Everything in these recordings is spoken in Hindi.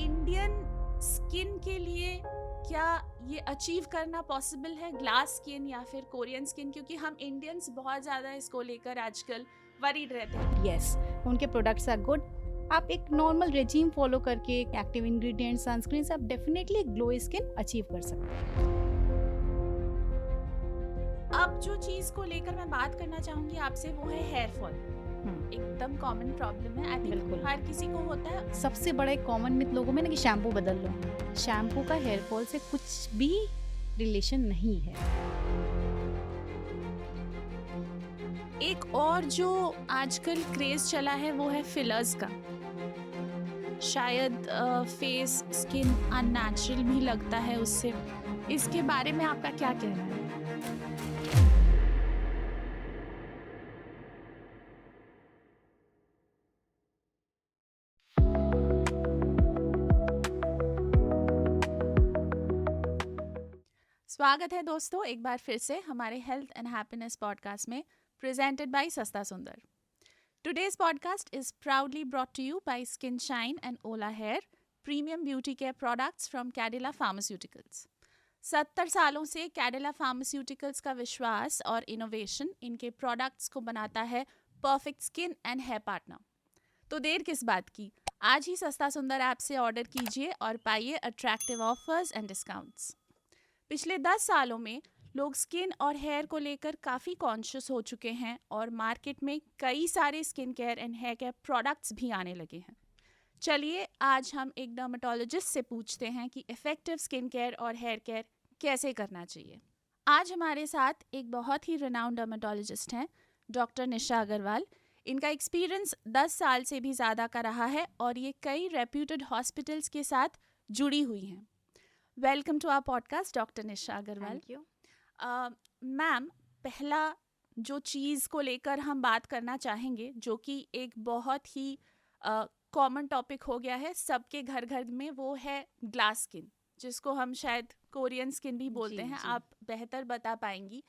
इंडियन स्किन के लिए क्या ये अचीव करना पॉसिबल है, ग्लास स्किन या फिर कोरियन स्किन? क्योंकि हम इंडियंस बहुत ज़्यादा इसको लेकर आजकल वरीड रहते हैं। यस, उनके प्रोडक्ट्स आर गुड। आप एक नॉर्मल रेजीम फॉलो करके एक्टिव इंग्रेडिएंट सनस्क्रीन से आप डेफिनेटली ग्लो स्किन अचीव कर सकते हैं। अब जो चीज़ को लेकर मैं बात करना चाहूँगी आपसे वो है हेयर फॉल। एकदम कॉमन प्रॉब्लम है, आई थिंक बिल्कुल। हर किसी को होता है। सबसे बड़ा एक कॉमन मिथ लोगों में ना कि शैम्पू बदल लो। शैम्पू का हेयर फॉल से कुछ भी रिलेशन नहीं है। एक और जो आजकल क्रेज चला है वो है फिलर्स का। शायद फेस स्किन अननेचुरल भी लगता है उससे। इसके बारे में आपका क्या कहना है? स्वागत है दोस्तों एक बार फिर से हमारे हेल्थ एंड हैप्पीनेस पॉडकास्ट में, प्रेजेंटेड बाय सस्ता सुंदर। Today's podcast is proudly brought to you by Skin Shine and Ola Hair, premium beauty care products from Cadila Pharmaceuticals. 70 सालों से कैडिला फार्मास्यूटिकल्स का विश्वास और इनोवेशन इनके प्रोडक्ट्स को बनाता है perfect skin and hair partner. तो देर किस बात की, आज ही सस्ता सुंदर ऐप से ऑर्डर कीजिए और पाइए अट्रैक्टिव ऑफर्स एंड डिस्काउंट्स। पिछले 10 सालों में लोग स्किन और हेयर को लेकर काफ़ी कॉन्शियस हो चुके हैं और मार्केट में कई सारे skin care and hair care products भी आने लगे हैं। चलिए आज हम एक डर्मेटोलॉजिस्ट से पूछते हैं कि इफ़ेक्टिव स्किन केयर और हेयर केयर कैसे करना चाहिए। आज हमारे साथ एक बहुत ही रिनाउंड डर्मेटोलॉजिस्ट हैं, डॉक्टर निशा अग्रवाल। इनका एक्सपीरियंस 10 साल से भी ज़्यादा का रहा है और ये कई रेप्यूटेड हॉस्पिटल्स के साथ जुड़ी हुई हैं। Welcome to our podcast doctor Nisha Agarwal. Thank you. Ma'am, पहला जो चीज़ को लेकर हम बात करना चाहेंगे, जो कि एक बहुत ही कॉमन टॉपिक हो गया है सबके घर घर में, वो है ग्लास स्किन, जिसको हम शायद कोरियन स्किन भी बोलते हैं। जी। आप बेहतर बता पाएंगी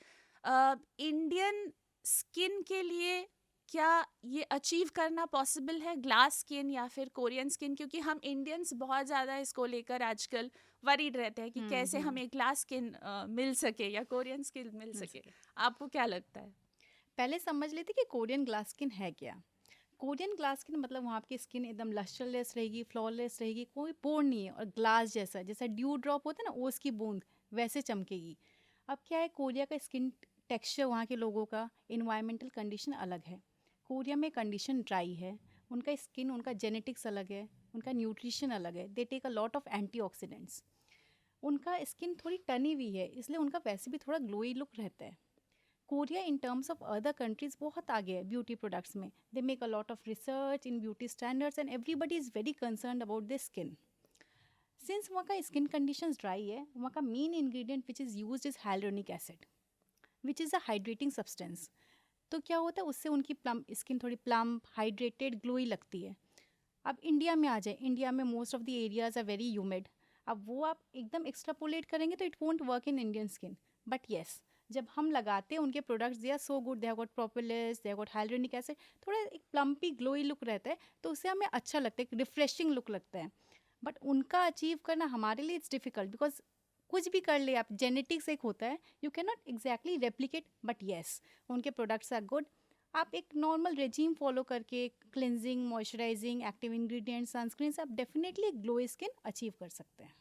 इंडियन स्किन के लिए क्या ये अचीव करना पॉसिबल है, ग्लास स्किन या फिर कोरियन स्किन? क्योंकि हम इंडियंस बहुत ज़्यादा इसको लेकर आजकल वरीड रहते हैं कि कैसे हमें ग्लास स्किन मिल सके या कोरियन स्किन मिल सके। आपको क्या लगता है? पहले समझ लेते कि कोरियन ग्लास स्किन है क्या। कोरियन ग्लास स्किन मतलब वहाँ आपकी स्किन एकदम लस्टरलेस रहेगी, फ्लॉलेस रहेगी, कोई पोर नहीं है और ग्लास जैसा ड्यू ड्रॉप होता है ना, ओस की बूंद वैसे चमकेगी। अब क्या है, कोरिया का स्किन टेक्सचर, वहाँ के लोगों का इन्वायरमेंटल कंडीशन अलग है। कोरिया में कंडीशन ड्राई है, उनका स्किन, उनका जेनेटिक्स अलग है, उनका न्यूट्रिशन अलग है। They take a lot of antioxidants. उनका स्किन थोड़ी टनी हुई है, इसलिए उनका वैसे भी थोड़ा ग्लोई लुक रहता है। Korea in terms of other countries बहुत आगे है ब्यूटी प्रोडक्ट्स में। They make a lot of research in beauty standards and everybody is very concern about this skin. Since वहाँ का स्किन कंडीशंस ड्राई है, वहाँ का main ingredient which is used is hyaluronic acid, which is a hydrating substance. तो क्या होता है, उससे उनकी स्किन थोड़ी प्लम्प, हाइड्रेटेड, ग्लोई लगती है। अब इंडिया में आ जाए, इंडिया में most of the areas are very humid. अब वो आप एकदम एक्स्ट्रापोलेट करेंगे तो it won't work in Indian skin. But yes, जब हम लगाते हैं उनके products, they are so good, they have got propolis, they have got hyaluronic acid, थोड़ा एक प्लम्पी ग्लोई लुक रहता है, तो उससे हमें अच्छा लगता है, एक रिफ्रेशिंग लुक लगता है। बट उनका अचीव करना हमारे लिए इट्स डिफिकल्ट, बिकॉज कुछ भी कर ले आप, जेनेटिक्स एक होता है, you can not exactly replicate. But yes, उनके प्रोडक्ट्स आर गुड। आप एक नॉर्मल रेजीम फॉलो करके cleansing, moisturising, active ingredient, sunscreen से आप डेफिनेटली ग्लो स्किन अचीव कर सकते हैं।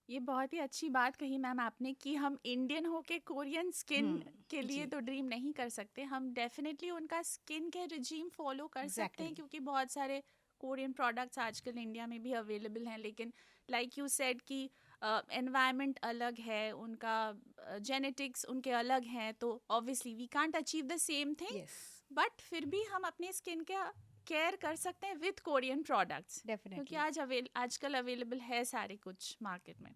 ये बहुत ही अच्छी बात कही मैम आपने कि हम इंडियन होके कोरियन स्किन के लिए जी। तो ड्रीम नहीं कर सकते। हम डेफिनेटली उनका स्किन केयर रिजीम फॉलो कर सकते हैं, Exactly. क्योंकि बहुत सारे कोरियन प्रोडक्ट्स आजकल इंडिया में भी अवेलेबल हैं। लेकिन लाइक यू सेड कि एनवायरनमेंट अलग है, उनका जेनेटिक्स उनके अलग हैं, तो obviously we can't achieve the same thing. Yes, but फिर भी हम अपने स्किन का केयर कर सकते हैं विद कोरियन प्रोडक्ट्स, क्योंकि definitely. आजकल अवेलेबल है सारे कुछ मार्केट में।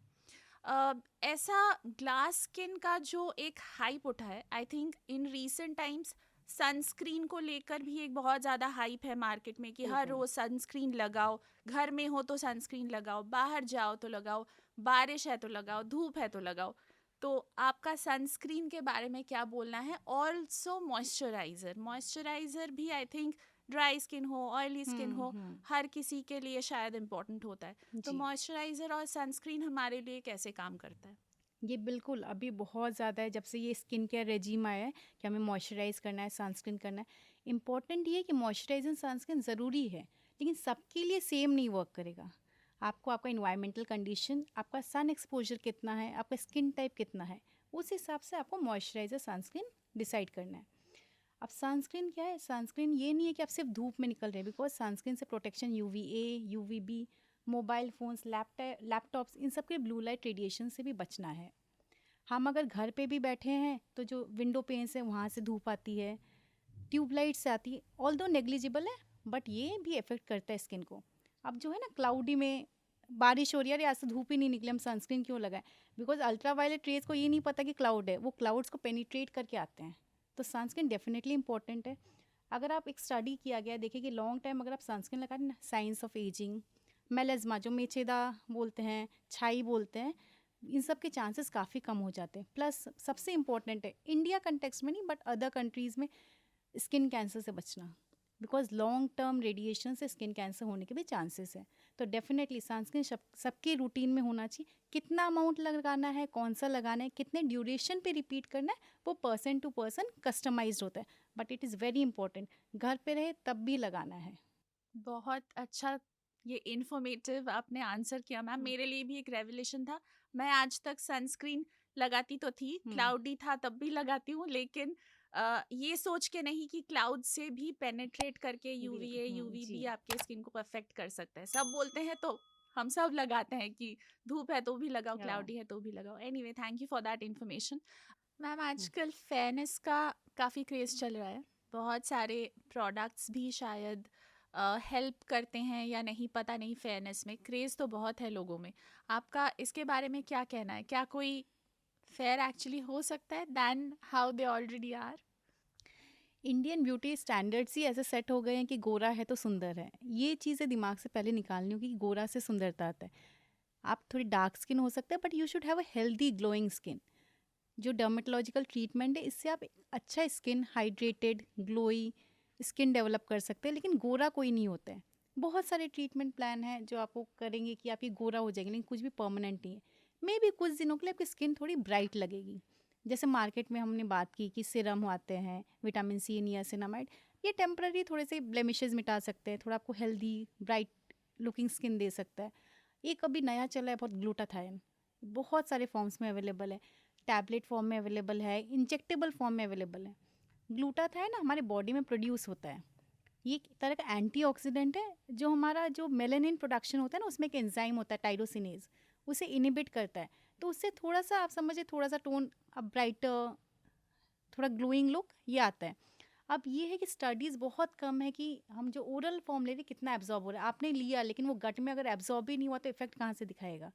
ऐसा ग्लास स्किन का जो एक हाइप उठा है, I think in recent times sunscreen को लेकर भी एक बहुत ज़्यादा हाइप है मार्केट में कि हर बिल्कुल। रोज़ सनस्क्रीन लगाओ, घर में हो तो सनस्क्रीन लगाओ, बाहर जाओ तो लगाओ, बारिश है तो लगाओ, धूप है तो लगाओ। तो आपका सनस्क्रीन के बारे में क्या बोलना है? ऑल्सो मॉइस्चराइज़र भी आई थिंक ड्राई स्किन हो, ऑयली स्किन हो, हम्म। हर किसी के लिए शायद इम्पोर्टेंट होता है. तो जी, मॉइस्चराइज़र और सनस्क्रीन हमारे लिए कैसे काम करता है? ये बिल्कुल अभी बहुत ज़्यादा है जब से ये स्किन केयर रेजीम आया है कि हमें मॉइस्चराइज करना है, सनस्क्रीन करना है। इम्पॉर्टेंट ये है कि मॉइस्चराइजर सनस्क्रीन ज़रूरी है, लेकिन सबके लिए सेम नहीं वर्क करेगा। आपको आपका इन्वायरमेंटल कंडीशन, आपका सन एक्सपोजर कितना है, आपका स्किन टाइप कितना है, उस हिसाब से आपको मॉइस्चराइजर सनस्क्रीन डिसाइड करना है। अब सनस्क्रीन क्या है? सनस्क्रीन ये नहीं है कि आप सिर्फ धूप में निकल रहे हैं, बिकॉज सनस्क्रीन से protection UVA, UVB, mobile phones, laptops, इन सब के ब्लू लाइट रेडिएशन से भी बचना है। हम अगर घर पे भी बैठे हैं तो जो विंडो पेन्स है वहाँ से धूप आती है, ट्यूबलाइट से आती है, ऑल दो नेग्लिजिबल है, बट ये भी इफेक्ट करता है स्किन को। अब जो है ना क्लाउडी में बारिश हो रही है, अरे आज से धूप ही नहीं निकले, हम सनस्क्रीन क्यों लगाएं? बिकॉज अल्ट्रा वायलेट रेज को ये नहीं पता कि क्लाउड है, वो क्लाउड्स को पेनिट्रेट करके आते हैं। तो सनस्क्रीन डेफिनेटली इंपॉर्टेंट है। अगर आप एक स्टडी किया गया देखिए कि लॉन्ग टाइम अगर आप सनस्क्रीन लगा रहे हैं ना, साइंस ऑफ एजिंग, मेलेज्मा जो मेचेदा बोलते हैं, छाई बोलते हैं, इन सब के चांसेस काफ़ी कम हो जाते हैं। प्लस सबसे इम्पॉर्टेंट है, इंडिया कंटेक्स्ट में नहीं बट अदर कंट्रीज़ में, स्किन कैंसर से बचना। बिकॉज लॉन्ग टर्म रेडिएशन से स्किन कैंसर होने के भी चांसेस है। तो डेफिनेटली सनस्क्रीन सबके रूटीन में होना चाहिए। कितना अमाउंट लगाना है, कौन सा लगाना है, कितने ड्यूरेशन पे रिपीट करना है, वो पर्सन टू पर्सन कस्टमाइज्ड होता है, but it is very important. घर पे रहे तब भी लगाना है। बहुत अच्छा ये इन्फॉर्मेटिव आपने आंसर किया मैम. मेरे लिए भी एक रेवलेशन था. मैं आज तक सनस्क्रीन लगाती तो थी, क्लाउडी था तब भी लगाती हूँ, लेकिन ये सोच के नहीं कि क्लाउड से भी पेनेट्रेट करके यूवीए यूवीबी जी, आपके स्किन को अफेक्ट कर सकता है. सब बोलते हैं तो हम सब लगाते हैं कि धूप है तो भी लगाओ, या क्लाउडी है तो भी लगाओ. Anyway, thank you for that information. Ma'am, आजकल फेयरनेस का काफ़ी क्रेज़ चल रहा है. बहुत सारे प्रोडक्ट्स भी शायद हेल्प करते हैं या नहीं, पता नहीं. फेयरनेस में क्रेज़ तो बहुत है लोगों में. आपका इसके बारे में क्या कहना है? क्या कोई फेयर एक्चुअली हो सकता है than how they already are? Indian beauty standards ही ऐसे सेट हो गए हैं कि गोरा है तो सुंदर है। ये चीज़ें दिमाग से पहले निकालनी होगी कि गोरा से सुंदरता आता है। आप थोड़ी डार्क स्किन हो सकता है but you should have a healthy glowing skin. जो डर्मेटोलॉजिकल ट्रीटमेंट है इससे आप अच्छा skin, hydrated, glowy skin develop कर सकते हैं, लेकिन गोरा कोई नहीं होता है। बहुत सारे ट्रीटमेंट प्लान हैं जो आपको करेंगे कि आप ये गोरा हो जाएंगे, लेकिन कुछ भी परमानेंट नहीं है। मे भी कुछ दिनों के लिए आपकी स्किन थोड़ी ब्राइट लगेगी। जैसे मार्केट में हमने बात की कि सिरम आते हैं, विटामिन सी, नियासिनामाइड, ये टेम्पररी थोड़े से ब्लेमिशेस मिटा सकते हैं, थोड़ा आपको हेल्दी ब्राइट लुकिंग स्किन दे सकता है। एक अभी नया चला है बहुत, ग्लूटाथायन, बहुत सारे फॉर्म्स में अवेलेबल है, टैबलेट फॉर्म में अवेलेबल है, इंजेक्टेबल फॉर्म में अवेलेबल है। ग्लूटाथायन ना हमारे बॉडी में प्रोड्यूस होता है, ये एक तरह का एंटीऑक्सीडेंट है जो हमारा जो मेलानिन प्रोडक्शन होता है ना, उसमें एक एंजाइम होता है टाइरोसिनेज, उसे इनिबिट करता है। तो उससे थोड़ा सा आप समझिए, थोड़ा सा टोन, अब ब्राइटर, थोड़ा ग्लोइंग लुक ये आता है। अब ये है कि स्टडीज़ बहुत कम है कि हम जो ओरल फॉर्म ले रहे हैं कितना एब्जॉर्ब हो रहा है। आपने लिया लेकिन वो गट में अगर एब्जॉर्ब ही नहीं हुआ तो इफेक्ट कहाँ से दिखाएगा?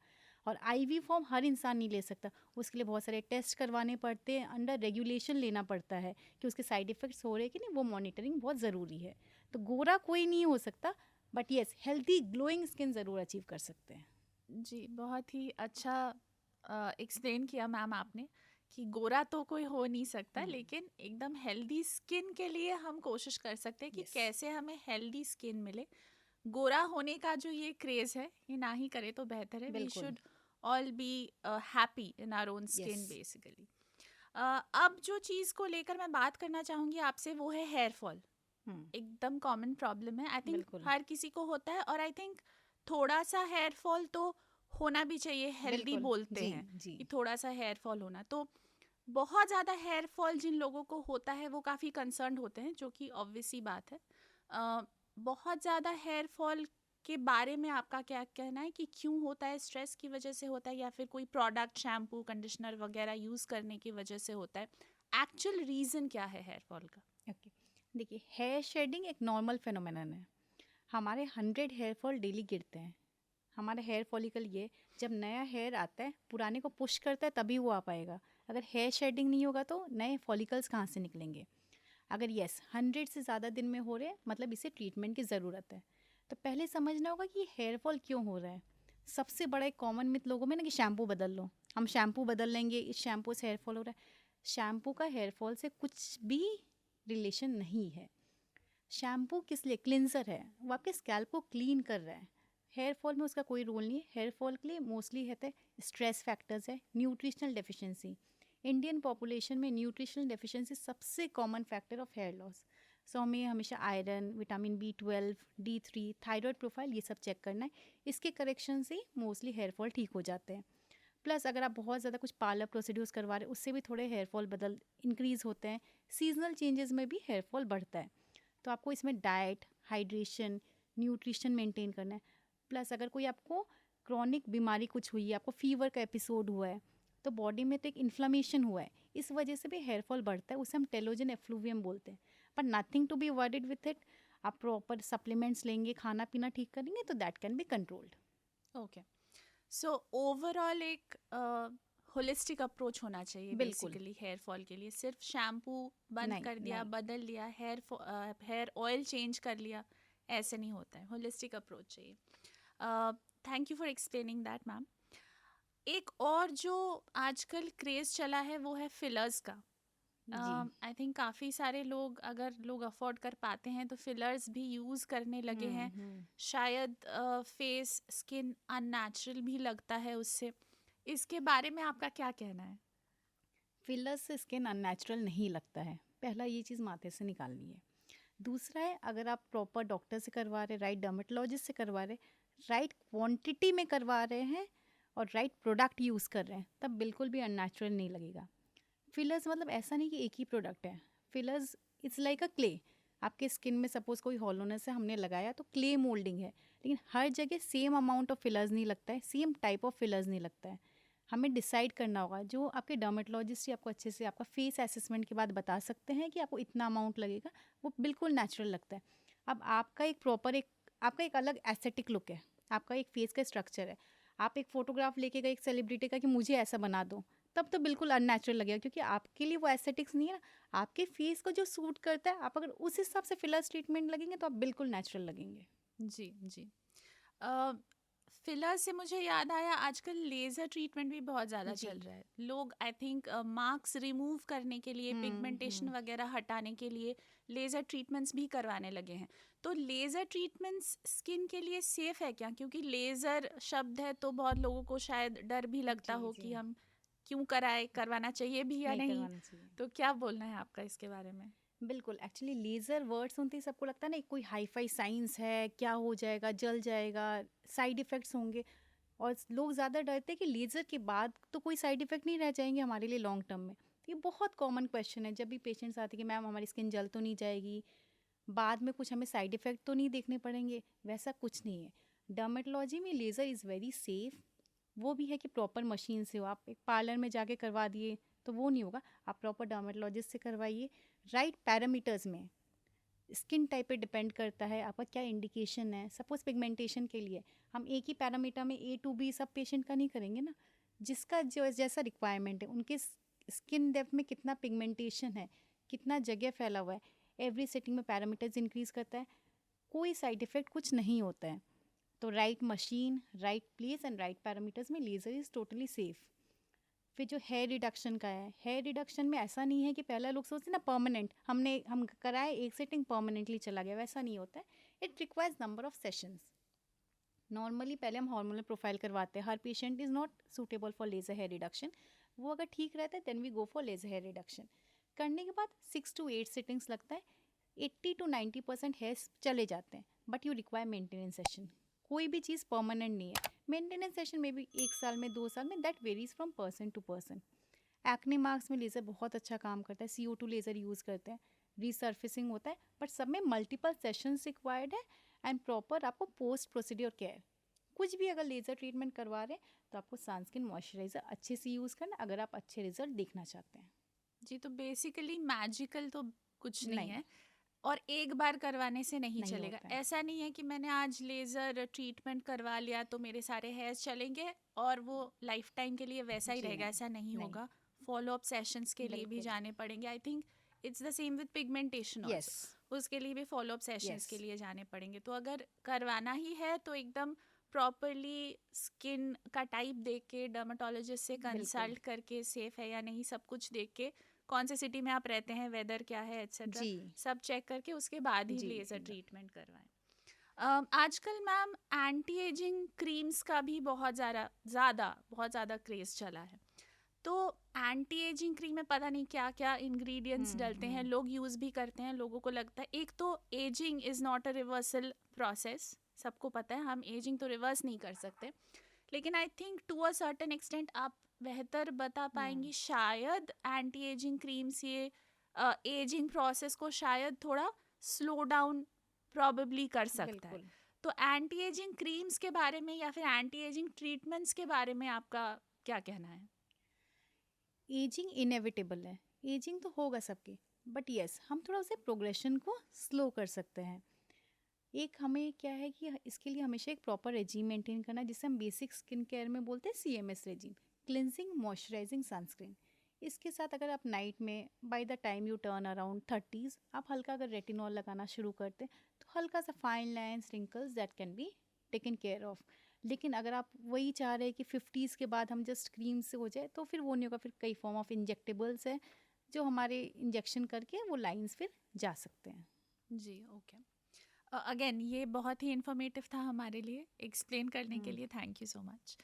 और आईवी फॉर्म हर इंसान नहीं ले सकता, उसके लिए बहुत सारे टेस्ट करवाने पड़ते हैं, अंडर रेगुलेशन लेना पड़ता है कि उसके साइड इफ़ेक्ट्स हो रहे हैं कि नहीं, वो मॉनिटरिंग बहुत ज़रूरी है। तो गोरा कोई नहीं हो सकता, but yes healthy glowing skin ज़रूर अचीव कर सकते हैं। जी, बहुत ही अच्छा एक्सप्लेन किया मैम आपने कि गोरा तो कोई हो नहीं सकता, लेकिन एकदम हेल्दी स्किन के लिए हम कोशिश कर सकते हैं कि यस, कैसे हमें हेल्दी स्किन मिले. गोरा होने का जो ये क्रेज है, ये ना ही करे तो बेहतर है. वी बिल्कुल, should all be happy in our own yes, skin basically. अब जो चीज़ को लेकर मैं बात करना चाहूँगी आपसे वो है हेयर फॉल. एकदम कॉमन प्रॉब्लम है, आई थिंक बिल्कुल, हर किसी को होता है. और आई थिंक थोड़ा सा हेयर फॉल तो होना भी चाहिए. हेल्दी बिल्कुल, बोलते जी, हैं जी, कि थोड़ा सा हेयर फॉल होना. तो बहुत ज़्यादा हेयर फॉल जिन लोगों को होता है वो काफ़ी कंसर्न होते हैं, जो कि ऑब्वियस सी बात है. अ, बहुत ज़्यादा हेयर फॉल के बारे में आपका क्या कहना है कि क्यों होता है? स्ट्रेस की वजह से होता है या फिर कोई प्रोडक्ट, शैम्पू, कंडीशनर वगैरह यूज़ करने की वजह से होता है? एक्चुअल रीज़न क्या है हेयर फॉल का? ओके। देखिए, हेयर शेडिंग एक नॉर्मल फेनोमेनन है। हमारे 100 हेयर फॉल डेली गिरते हैं। हमारा हेयर फॉलिकल ये, जब नया हेयर आता है पुराने को पुश करता है तभी वो आ पाएगा। अगर हेयर शेडिंग नहीं होगा तो नए फॉलिकल्स कहाँ से निकलेंगे? अगर यस 100 से ज़्यादा दिन में हो रहे हैं मतलब इसे ट्रीटमेंट की ज़रूरत है। तो पहले समझना होगा कि हेयर फॉल क्यों हो रहा है। सबसे बड़ा एक कॉमन मिथ लोगों में ना कि शैम्पू बदल लो, हम शैम्पू बदल लेंगे, इस शैम्पू से हेयर फॉल हो रहा है। शैम्पू का हेयर फॉल से कुछ भी रिलेशन नहीं है। शैम्पू किस लिए? क्लिनजर है, वो आपके स्कैल्प को क्लीन कर रहा है। हेयर फॉल में उसका कोई रोल नहीं है। हेयर फॉल के लिए मोस्टली है स्ट्रेस फैक्टर्स है, न्यूट्रिशनल डेफिशिएंसी। इंडियन पॉपुलेशन में न्यूट्रिशनल डेफिशिएंसी सबसे common factor of hair loss. So हमें हमेशा iron, vitamin B12, D3, thyroid profile ये सब चेक करना है। इसके करेक्शन से मोस्टली हेयर फॉल ठीक हो जाते हैं। प्लस अगर आप बहुत ज़्यादा कुछ पार्लर प्रोसीड्यूर्स करवा रहे हैं उससे भी थोड़े हेयर फॉल इंक्रीज़ होते हैं। सीजनल चेंजेस में भी हेयर फॉल बढ़ता है। तो आपको इसमें डाइट, हाइड्रेशन, न्यूट्रिशन मेंटेन करना है। प्लस अगर कोई आपको क्रॉनिक बीमारी कुछ हुई है, आपको फीवर का एपिसोड हुआ है, तो बॉडी में तो एक इन्फ्लामेशन हुआ है, इस वजह से भी हेयर फॉल बढ़ता है। उसे हम टेलोजन एफ्लूवियम बोलते हैं। पर nothing to be worried with it. आप प्रॉपर सप्लीमेंट्स लेंगे, खाना पीना ठीक करेंगे तो that can be controlled. Okay, so overall एक होलिस्टिक अप्रोच होना चाहिए बिल्कुल। बेसिकली हेयर फॉल के लिए। सिर्फ शैम्पू बंद नहीं, कर दिया, नहीं। बदल लिया, हेयर ऑयल चेंज कर लिया, ऐसे नहीं होता है। होलिस्टिक अप्रोच चाहिए। Thank you for explaining that ma'am. एक और जो आजकल क्रेज़ चला है वो है फिलर्स का। जी। आई थिंक काफ़ी सारे लोग, अगर लोग अफोर्ड कर पाते हैं तो फिलर्स भी यूज़ करने लगे हैं। हम्म। शायद फेस स्किन अननेचुरल भी लगता है उससे। इसके बारे में आपका क्या कहना है? फिलर्स से स्किन अननेचुरल नहीं लगता है। पहला ये चीज़ माथे से निकालनी है। दूसरा है, अगर आप प्रॉपर डॉक्टर से करवा रहे, राइट डर्मेटोलॉजिस्ट से करवा रहे, राइट क्वांटिटी में करवा रहे हैं और राइट प्रोडक्ट यूज़ कर रहे हैं, तब बिल्कुल भी अननेचुरल नहीं लगेगा। फिलर्स मतलब ऐसा नहीं कि एक ही प्रोडक्ट है। Fillers it's like a clay. आपके स्किन में सपोज कोई हॉलोनेस है, हमने लगाया तो क्ले मोल्डिंग है, लेकिन हर जगह सेम अमाउंट ऑफ फिलर्स नहीं लगता है, सेम टाइप ऑफ फिलर्स नहीं लगता है। हमें डिसाइड करना होगा। जो आपके डर्मेटोलॉजिस्ट ही आपको अच्छे से आपका फेस असेसमेंट के बाद बता सकते हैं कि आपको इतना अमाउंट लगेगा, वो बिल्कुल नेचुरल लगता है। अब आपका एक प्रॉपर आपका एक अलग एस्थेटिक लुक है, आपका एक फेस का स्ट्रक्चर है। आप एक फोटोग्राफ लेके गए एक सेलिब्रिटी का कि मुझे ऐसा बना दो, तब तो बिल्कुल अननेचुरल लगेगा, क्योंकि आपके लिए वो एस्थेटिक्स नहीं है ना। आपके फेस को जो सूट करता है, आप अगर उस हिसाब से फिलर्स ट्रीटमेंट लगेंगे तो आप बिल्कुल नेचुरल लगेंगे। जी, जी। फिलर से मुझे याद आया, आजकल लेज़र ट्रीटमेंट भी बहुत ज़्यादा जी। चल रहा है। लोग आई थिंक मार्क्स रिमूव करने के लिए, पिगमेंटेशन वगैरह हटाने के लिए लेज़र ट्रीटमेंट्स भी करवाने लगे हैं। तो लेज़र ट्रीटमेंट्स स्किन के लिए सेफ़ है क्या? क्योंकि लेज़र शब्द है तो बहुत लोगों को शायद डर भी लगता जी। हो जी। कि हम क्यों कराए, करवाना चाहिए भी या नहीं नहीं। करवाना चाहिए। तो क्या बोलना है आपका इसके बारे में? बिल्कुल। एक्चुअली लेज़र वर्ड सुनते ही सबको लगता है ना कोई हाई फाई साइंस है, क्या हो जाएगा, जल जाएगा, साइड इफ़ेक्ट्स होंगे। और लोग ज़्यादा डरते हैं कि लेज़र के बाद तो कोई साइड इफ़ेक्ट नहीं रह जाएंगे हमारे लिए लॉन्ग टर्म में। ये बहुत कॉमन क्वेश्चन है जब भी पेशेंट्स आते हैं कि मैम हमारी स्किन जल तो नहीं जाएगी, बाद में कुछ हमें साइड इफ़ेक्ट तो नहीं देखने पड़ेंगे। वैसा कुछ नहीं है। डर्मेटोलॉजी में लेज़र इज़ वेरी सेफ़। वो भी है कि प्रॉपर मशीन से हो। आप एक पार्लर में जाके करवा दिए तो वो नहीं होगा। आप प्रॉपर डर्मेटोलॉजिस्ट से करवाइए, राइट पैरामीटर्स में। स्किन टाइप पे डिपेंड करता है आपका क्या इंडिकेशन है। सपोज पिगमेंटेशन के लिए हम एक ही पैरामीटर में A to B सब पेशेंट का नहीं करेंगे ना। जिसका जो जैसा रिक्वायरमेंट है, उनके स्किन डेप्थ में कितना पिगमेंटेशन है, कितना जगह फैला हुआ है, एवरी सेटिंग में पैरामीटर्स इंक्रीज करता है। कोई साइड इफेक्ट कुछ नहीं होता है। तो right machine, right place and right parameters में लेज़र इज़ टोटली सेफ। फिर जो हेयर रिडक्शन का है, हेयर रिडक्शन में ऐसा नहीं है कि पहले लोग सोचते ना परमानेंट, हम कराए एक सेटिंग परमानेंटली चला गया, वैसा नहीं होता है। It requires number of sessions. Normally पहले हम हार्मोनल प्रोफाइल करवाते हैं। हर patient is not suitable for laser hair reduction. वो अगर ठीक रहता है then we go for laser hair reduction. करने के बाद 6 to 8 सिटिंग्स लगता है। 80 to 90% हेयर्स चले जाते हैं, but you require maintenance session. कोई भी चीज़ परमानेंट नहीं है। मेंटेनेंस सेशन में भी 1 साल में, 2 साल में, that varies from person to person. Acne marks में लेज़र बहुत अच्छा काम करता है। CO2 लेज़र यूज़ करते हैं, रीसर्फेसिंग होता है, बट सब में मल्टीपल सेशंस रिक्वायर्ड है एंड प्रॉपर आपको पोस्ट प्रोसीड्योर केयर। कुछ भी अगर लेज़र ट्रीटमेंट करवा रहे हैं तो आपको सनस्क्रीन मॉइस्चराइज़र अच्छे से यूज़ करना, अगर आप अच्छे रिजल्ट देखना चाहते हैं। जी, तो बेसिकली मैजिकल तो कुछ नहीं नहीं, है और एक बार करवाने से नहीं नहीं चलेगा। होता है। ऐसा नहीं है कि मैंने आज लेज़र ट्रीटमेंट करवा लिया तो मेरे सारे हेयर्स चलेंगे और वो लाइफ टाइम के लिए वैसा ही जी रहेगा, नहीं, ऐसा नहीं नहीं। होगा। फॉलो अप सेशंस के लिए भी बिल्कुल। जाने पड़ेंगे। I think it's the same with pigmentation yes, also. उसके लिए भी फॉलो अप सेशंस यस। के लिए जाने पड़ेंगे। तो अगर करवाना ही है तो एकदम प्रॉपरली स्किन का टाइप देख के, डर्माटोलॉजिस्ट से बिल्कुल। कंसल्ट करके सेफ है या नहीं सब कुछ देख के कौन से सिटी में आप रहते हैं, वेदर क्या है, एट्सेट्रा, जी सब चेक करके उसके बाद ही जी लेज़र एकदम। ट्रीटमेंट करवाएं। आजकल मैम एंटी एजिंग क्रीम्स का भी बहुत ज़्यादा क्रेज़ चला है। तो एंटी एजिंग क्रीम में पता नहीं क्या क्या इंग्रेडिएंट्स डलते हैं, हम्म। लोग यूज़ भी करते हैं, लोगों को लगता है एक तो ageing is not a reversal process, सबको पता है हम एजिंग तो रिवर्स नहीं कर सकते, लेकिन I think to a certain extent आप बेहतर बता हम्म। पाएंगी, शायद एंटी एजिंग क्रीम्स ये एजिंग प्रोसेस को शायद थोड़ा स्लो डाउन प्रॉबेबली कर सकता है। बिल्कुल। तो एंटी एजिंग क्रीम्स के बारे में या फिर एंटी एजिंग ट्रीटमेंट्स के बारे में आपका क्या कहना है? एजिंग इनएविटेबल है, एजिंग तो होगा सबके, बट यस हम थोड़ा उसे प्रोग्रेशन को स्लो कर सकते हैं। एक हमें क्या है कि इसके लिए हमेशा एक प्रॉपर रेजीम मेंटेन करना है, जिसे हम बेसिक स्किन केयर में बोलते हैं CMS regime, cleansing moisturising sunscreen. इसके साथ अगर आप नाइट में by the time U turn around 30s आप हल्का अगर रेटिनॉल लगाना शुरू करते हैं तो हल्का सा fine lines wrinkles that can be taken care of. लेकिन अगर आप वही चाह रहे हैं कि 50s के बाद हम जस्ट क्रीम से हो जाए तो फिर वो नहीं होगा, फिर कई फॉर्म ऑफ इंजेक्टेबल्स है जो हमारे इंजेक्शन करके वो लाइन्स फिर जा सकते हैं। जी, ओके। अगेन ये बहुत ही इंफॉर्मेटिव था हमारे लिए, एक्सप्लेन करने के हम्म। लिए thank you so much.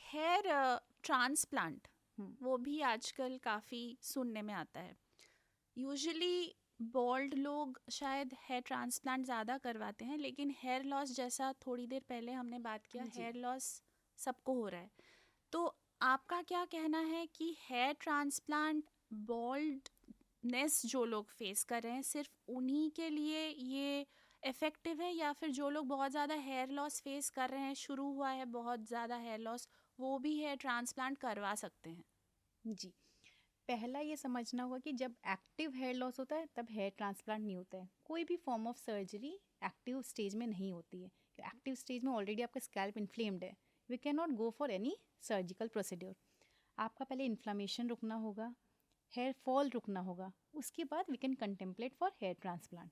Hair transplant, हम्म। वो भी आजकल काफ़ी सुनने में आता है। यूजुअली बॉल्ड लोग शायद हेयर ट्रांसप्लांट ज़्यादा करवाते हैं, लेकिन हेयर लॉस जैसा थोड़ी देर पहले हमने बात किया, जी। हेयर लॉस सबको हो रहा है। तो आपका क्या कहना है कि हेयर ट्रांसप्लांट बॉल्डनेस जो लोग फेस कर रहे हैं सिर्फ उन्हीं के लिए ये इफ़ेक्टिव है, या फिर जो लोग बहुत ज़्यादा हेयर लॉस फेस कर रहे हैं, शुरू हुआ है बहुत ज़्यादा हेयर लॉस, वो भी हेयर ट्रांसप्लांट करवा सकते हैं? जी, पहला ये समझना होगा कि जब एक्टिव हेयर लॉस होता है तब हेयर ट्रांसप्लांट नहीं होता है। कोई भी form of surgery active stage में नहीं होती है। एक्टिव स्टेज में ऑलरेडी आपका स्कैल्प इन्फ्लेम्ड है, we can not go for any surgical procedure. आपका पहले इन्फ्लामेशन रुकना होगा, हेयर फॉल रुकना होगा, उसके बाद we can contemplate for hair transplant.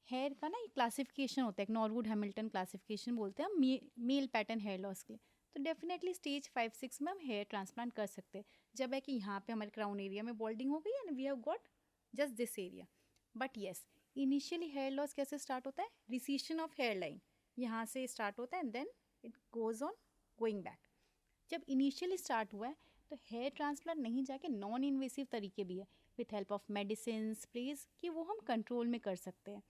Hair का ना एक क्लासिफिकेशन होता है, एक नॉरवुड हैमिल्टन क्लासिफिकेशन बोलते हैं हम मेल पैटर्न हेयर लॉस के लिए। तो डेफिनेटली स्टेज 5-6 में हम हेयर ट्रांसप्लांट कर सकते हैं, जब है कि यहाँ पे हमारे क्राउन एरिया में बॉल्डिंग हो गई and we have got just this area. But yes, initially hair loss कैसे स्टार्ट होता है, रिसीशन ऑफ हेयर लाइन यहाँ से स्टार्ट होता है and then it goes on going back. जब इनिशियली स्टार्ट हुआ है तो हेयर ट्रांसप्लांट नहीं जाके नॉन इन्वेसिव तरीके भी है, with help of medicine sprays, कि वो हम कंट्रोल में कर सकते हैं।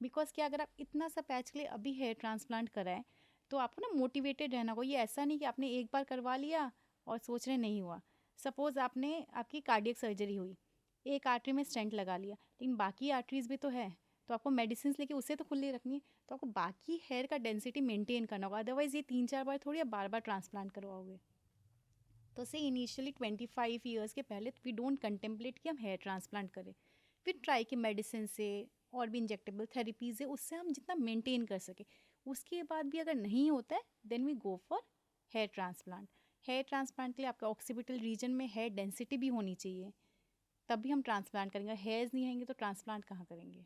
बिकॉज क्या, अगर आप इतना सा पैच के लिए अभी हेयर ट्रांसप्लांट कराएं तो आपको ना मोटिवेटेड रहना होगा। ये ऐसा नहीं कि आपने एक बार करवा लिया और सोच रहे नहीं हुआ। सपोज आपकी कार्डियक सर्जरी हुई, एक आर्टरी में स्टेंट लगा लिया, लेकिन बाकी आर्टरीज भी तो है, तो आपको मेडिसिन लेके उसे तो खुली रखनी है, तो आपको बाकी हेयर का डेंसिटी मेंटेन करना होगा। अदरवाइज ये 3-4 बार थोड़ी आप बार बार ट्रांसप्लांट करवाओगे। तो से इनिशियली 25 ईयर्स के पहले वी डोंट कंटेम्पलेट कि हम हेयर ट्रांसप्लांट करें। फिर ट्राई कि मेडिसिन से और भी इंजेक्टेबल थेरेपीज है उससे हम जितना मेंटेन कर सके। उसके बाद भी अगर नहीं होता है then we go for hair transplant. Hair transplant के लिए आपका ऑक्सीपिटल रीजन में हेयर डेंसिटी भी होनी चाहिए, तभी हम ट्रांसप्लांट करेंगे। हेयर्स नहीं आएंगे तो ट्रांसप्लांट कहाँ करेंगे।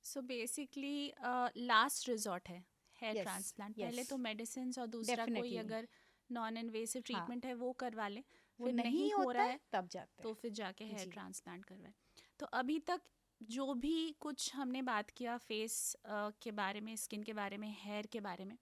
सो बेसिकली लास्ट रिजॉर्ट है हेयर यस। ट्रांसप्लांट, यस पहले तो मेडिसिन और दूसरा कोई डेफिनेटली। अगर नॉन इन्वेसिव हाँ, ट्रीटमेंट है वो करवा ले, वो फिर नहीं नहीं हो होता रहा है है तब जाते तो हैं। फिर जाके हेयर जी। ट्रांसप्लांट करवाए। तो अभी तक जो भी कुछ हमने बात किया फेस के बारे में, स्किन के बारे में, हेयर के बारे में,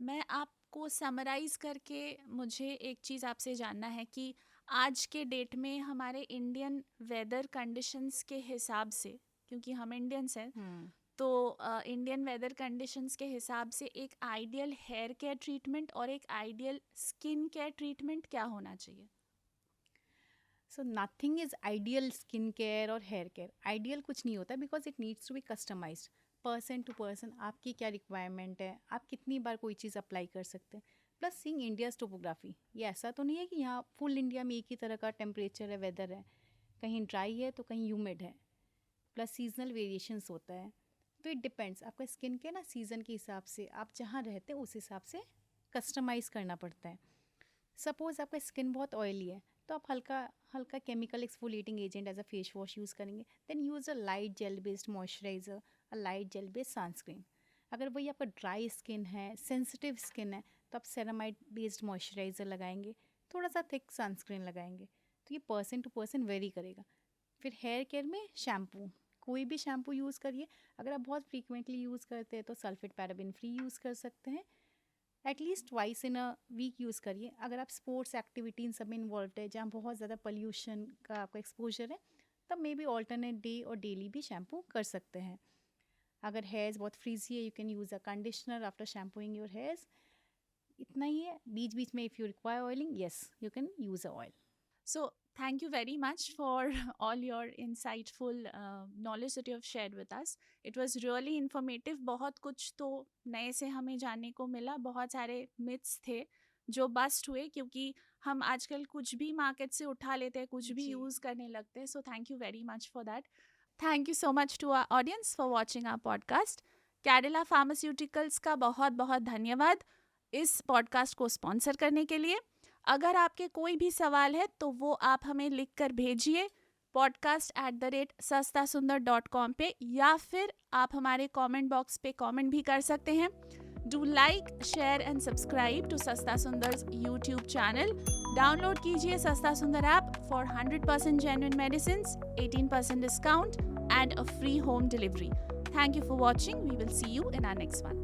मैं आपको समराइज करके मुझे एक चीज़ आपसे जानना है कि आज के डेट में हमारे इंडियन वेदर कंडीशंस के हिसाब से, क्योंकि हम इंडियंस हैं, हम्म। तो इंडियन वेदर कंडीशंस के हिसाब से एक आइडियल हेयर केयर ट्रीटमेंट और एक आइडियल स्किन केयर ट्रीटमेंट क्या होना चाहिए? So nothing is ideal skin care और हेयर केयर। आइडियल कुछ नहीं होता because it needs to be customised person to person. आपकी क्या रिक्वायरमेंट है, आप कितनी बार कोई चीज़ अप्लाई कर सकते हैं। प्लस सीइंग इंडियाज टोपोग्राफी, ये ऐसा तो नहीं है कि यहाँ फुल इंडिया में एक ही तरह का टेम्परेचर है, वेदर है, कहीं ड्राई है तो कहीं ह्यूमिड है, प्लस सीजनल वेरिएशंस होता है। तो इट डिपेंड्स आपका स्किन के ना सीज़न के हिसाब से, आप जहाँ रहते हैं उस हिसाब से कस्टमाइज़ करना पड़ता है। सपोज आपका स्किन बहुत ऑयली है तो आप हल्का हल्का chemical exfoliating agent as a face wash use करेंगे। Then use a light gel based moisturiser, a light gel based sunscreen. अगर वही आपका ड्राई स्किन है, सेंसिटिव स्किन है, तो आप सेरामाइड बेस्ड मॉइस्चराइजर लगाएंगे, थोड़ा सा थिक सनस्क्रीन लगाएंगे। तो तो ये पर्सन टू पर्सन वेरी करेगा। फिर हेयर केयर में शैम्पू, कोई भी शैम्पू यूज़ करिए। अगर आप बहुत फ्रीक्वेंटली यूज़ करते हैं तो सल्फेट पैराबिन फ्री यूज़ कर सकते हैं। At least twice in a week use करिए। अगर आप स्पोर्ट्स एक्टिविटी इन सब में इन्वॉल्व है जहाँ बहुत ज़्यादा पोल्यूशन का आपका एक्सपोजर है, तब मे बी ऑल्टरनेट डे और डेली भी शैम्पू कर सकते हैं। अगर हेयर्स बहुत फ्रीजी है, you can use a conditioner after shampooing your hairs. इतना ही है। बीच बीच में if you require oiling, yes you can use a oil. So, thank you very much for all your insightful knowledge that you have shared with us. It was really informative. बहुत कुछ तो नए से हमें जानने को मिला. बहुत सारे myths थे जो बस्ट हुए क्योंकि हम आजकल कुछ भी मार्केट से उठा लेते हैं, कुछ भी जी। यूज़ करने लगते हैं. So, thank you very much for that. Thank you so much to our audience for watching our podcast. Cadila Pharmaceuticals का बहुत बहुत धन्यवाद इस पॉडकास्ट को स्पॉन्सर करने के लिए. अगर आपके कोई भी सवाल है तो वो आप हमें लिख कर भेजिए podcast@sastasundar.com पे, या फिर आप हमारे कमेंट बॉक्स पे कमेंट भी कर सकते हैं. Do like, share and subscribe to Sasta Sundar's YouTube channel. Download कीजिए Sasta Sundar app for 100% genuine medicines, 18% discount and a free home delivery. Thank you for watching. We will see you in our next one.